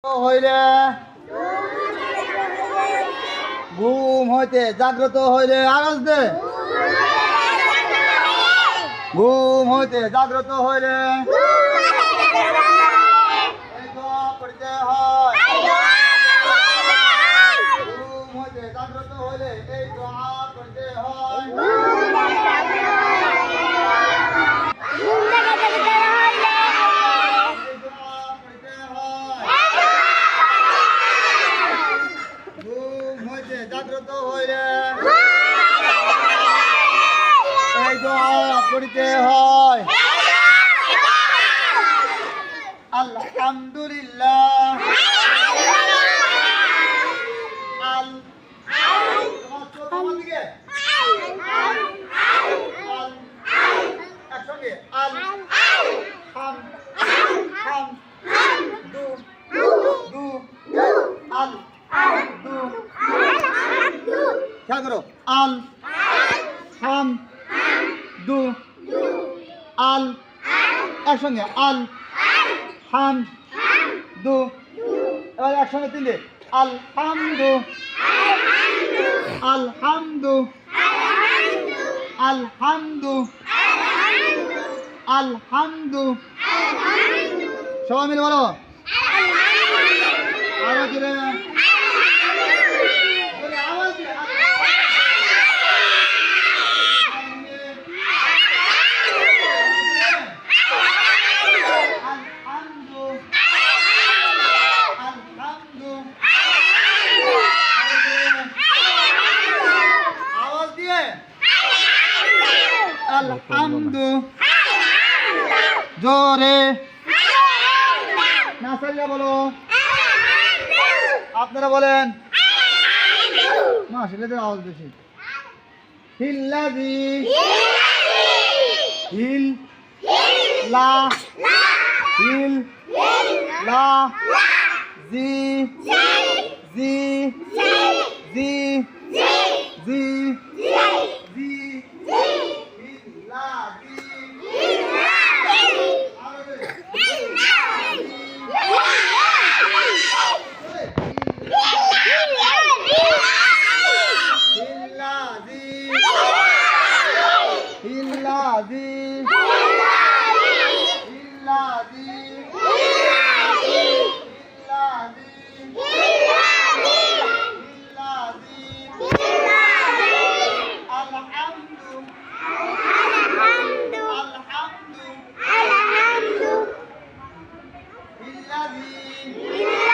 হইলে ঘুম হইতে জাগ্রত হইলে আওয়াজ দে। ঘুম হইতে জাগ্রত হইলে এই দোয়া পড়তে হয়। ঘুম হইতে জাগ্রত হইলে এই দোয়া পড়তে হয়। জাগ্রত হইলে এই দোয়া পড়তে হয়। আলহামদুলিল্লাহ একসঙ্গে খেয়াল করো। আল হাম দু আল একসঙ্গে আল হাম দু এবার একসঙ্গে তিনটে আলহামদু আলহামদু আলহামদু আলহামদু সবাই মিলে বলো। আরো জোরে আলহামদু জোরে নাসারিয়া বলো। আপনারা বলেন ছেলেদের আওয়াজ বেশি। হিল্লাদি হিল লা হিল লা জি জি জি